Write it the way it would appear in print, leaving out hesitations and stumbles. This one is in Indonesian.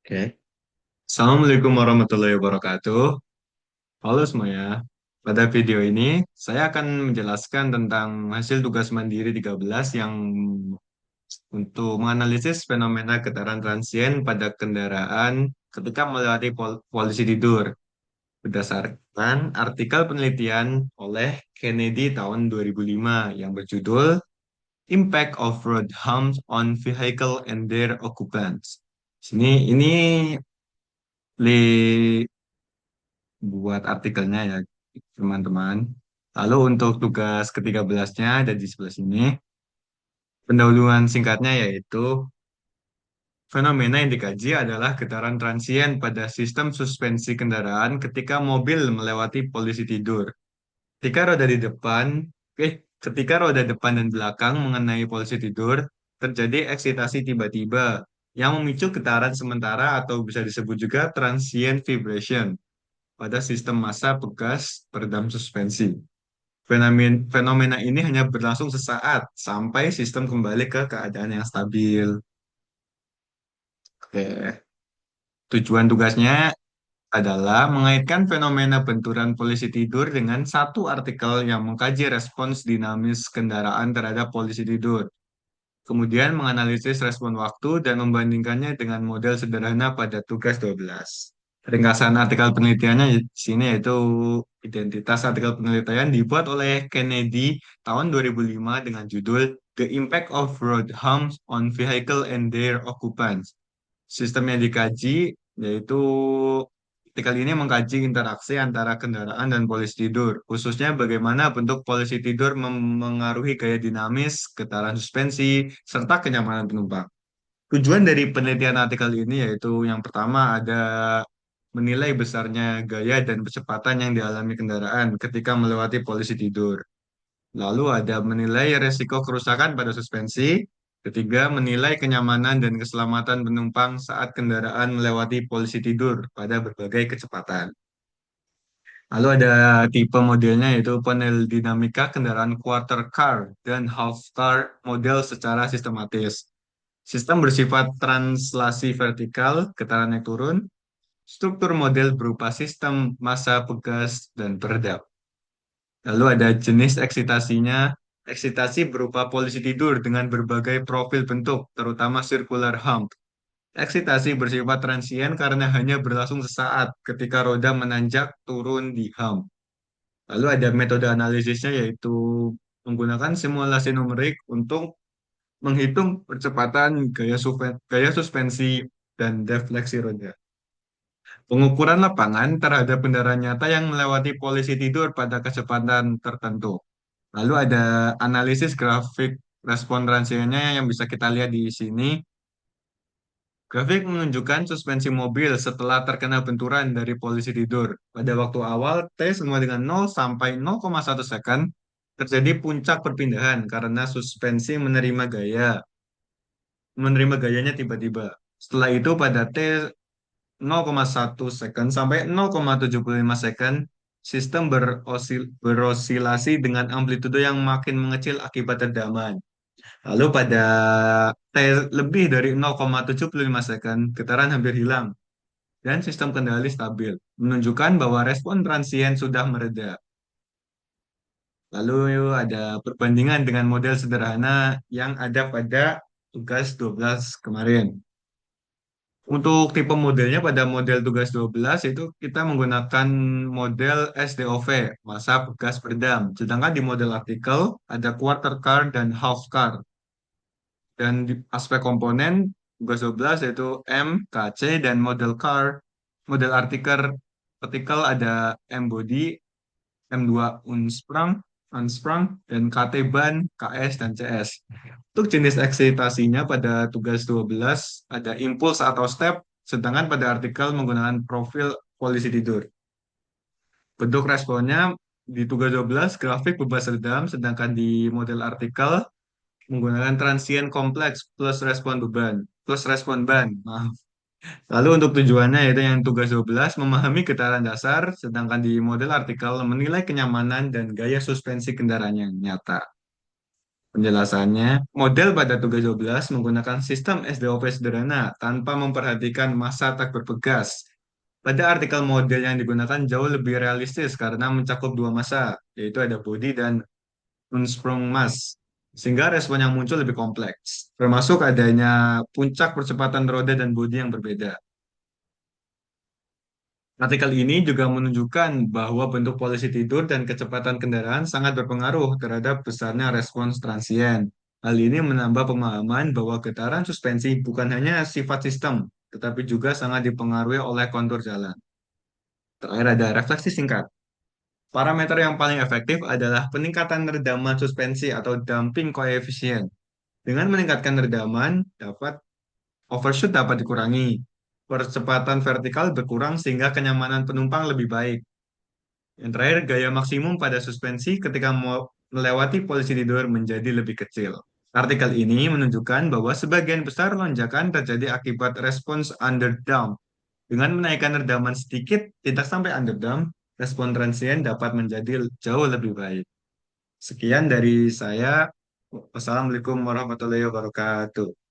Oke. Assalamualaikum warahmatullahi wabarakatuh. Halo semuanya. Pada video ini, saya akan menjelaskan tentang hasil tugas mandiri 13 yang untuk menganalisis fenomena getaran transien pada kendaraan ketika melewati polisi tidur. Berdasarkan artikel penelitian oleh Kennedy tahun 2005 yang berjudul Impact of Road Humps on Vehicle and Their Occupants. Ini li buat artikelnya ya, teman-teman. Lalu untuk tugas ke-13-nya ada di sebelah sini. Pendahuluan singkatnya yaitu fenomena yang dikaji adalah getaran transien pada sistem suspensi kendaraan ketika mobil melewati polisi tidur. Ketika roda di depan, ketika roda depan dan belakang mengenai polisi tidur, terjadi eksitasi tiba-tiba yang memicu getaran sementara atau bisa disebut juga transient vibration pada sistem massa bekas peredam suspensi. Fenomena ini hanya berlangsung sesaat sampai sistem kembali ke keadaan yang stabil. Oke. Tujuan tugasnya adalah mengaitkan fenomena benturan polisi tidur dengan satu artikel yang mengkaji respons dinamis kendaraan terhadap polisi tidur. Kemudian menganalisis respon waktu dan membandingkannya dengan model sederhana pada tugas 12. Ringkasan artikel penelitiannya di sini yaitu identitas artikel penelitian dibuat oleh Kennedy tahun 2005 dengan judul The Impact of Road Humps on Vehicle and Their Occupants. Sistem yang dikaji yaitu artikel ini mengkaji interaksi antara kendaraan dan polisi tidur, khususnya bagaimana bentuk polisi tidur memengaruhi gaya dinamis, getaran suspensi, serta kenyamanan penumpang. Tujuan dari penelitian artikel ini yaitu yang pertama ada menilai besarnya gaya dan kecepatan yang dialami kendaraan ketika melewati polisi tidur. Lalu ada menilai resiko kerusakan pada suspensi. Ketiga, menilai kenyamanan dan keselamatan penumpang saat kendaraan melewati polisi tidur pada berbagai kecepatan. Lalu ada tipe modelnya yaitu panel dinamika kendaraan quarter car dan half car model secara sistematis. Sistem bersifat translasi vertikal, getaran naik turun. Struktur model berupa sistem massa pegas dan peredam. Lalu ada jenis eksitasinya. Eksitasi berupa polisi tidur dengan berbagai profil bentuk, terutama circular hump. Eksitasi bersifat transien karena hanya berlangsung sesaat ketika roda menanjak turun di hump. Lalu ada metode analisisnya yaitu menggunakan simulasi numerik untuk menghitung percepatan gaya suspensi dan defleksi roda. Pengukuran lapangan terhadap kendaraan nyata yang melewati polisi tidur pada kecepatan tertentu. Lalu ada analisis grafik respon transiennya yang bisa kita lihat di sini. Grafik menunjukkan suspensi mobil setelah terkena benturan dari polisi tidur. Pada waktu awal, T sama dengan 0 sampai 0,1 second, terjadi puncak perpindahan karena suspensi menerima gayanya tiba-tiba. Setelah itu pada T 0,1 second sampai 0,75 second, sistem berosilasi dengan amplitudo yang makin mengecil akibat redaman. Lalu pada T lebih dari 0,75 second, getaran hampir hilang dan sistem kendali stabil, menunjukkan bahwa respon transien sudah mereda. Lalu ada perbandingan dengan model sederhana yang ada pada tugas 12 kemarin. Untuk tipe modelnya pada model tugas 12 itu kita menggunakan model SDOV, massa bekas peredam. Sedangkan di model artikel ada quarter car dan half car. Dan di aspek komponen tugas 12 yaitu M, KC, dan model car. Model artikel ada M body, M2 unsprung, unsprung, dan KT ban, KS, dan CS. Untuk jenis eksitasinya pada tugas 12 ada impuls atau step, sedangkan pada artikel menggunakan profil polisi tidur. Bentuk responnya di tugas 12 grafik bebas redam, sedangkan di model artikel menggunakan transient kompleks plus respon beban, plus respon ban. Maaf. Lalu untuk tujuannya yaitu yang tugas 12 memahami getaran dasar, sedangkan di model artikel menilai kenyamanan dan gaya suspensi kendaraan yang nyata. Penjelasannya, model pada tugas 12 menggunakan sistem SDOP sederhana tanpa memperhatikan masa tak berbegas. Pada artikel model yang digunakan jauh lebih realistis karena mencakup dua masa, yaitu ada body dan unsprung mass, sehingga respon yang muncul lebih kompleks, termasuk adanya puncak percepatan roda dan bodi yang berbeda. Artikel ini juga menunjukkan bahwa bentuk polisi tidur dan kecepatan kendaraan sangat berpengaruh terhadap besarnya respons transien. Hal ini menambah pemahaman bahwa getaran suspensi bukan hanya sifat sistem, tetapi juga sangat dipengaruhi oleh kontur jalan. Terakhir ada refleksi singkat. Parameter yang paling efektif adalah peningkatan redaman suspensi atau damping koefisien. Dengan meningkatkan redaman, overshoot dapat dikurangi. Percepatan vertikal berkurang sehingga kenyamanan penumpang lebih baik. Yang terakhir, gaya maksimum pada suspensi ketika mau melewati posisi tidur menjadi lebih kecil. Artikel ini menunjukkan bahwa sebagian besar lonjakan terjadi akibat respons underdamped. Dengan menaikkan redaman sedikit, tidak sampai underdamped, respon transient dapat menjadi jauh lebih baik. Sekian dari saya. Wassalamualaikum warahmatullahi wabarakatuh.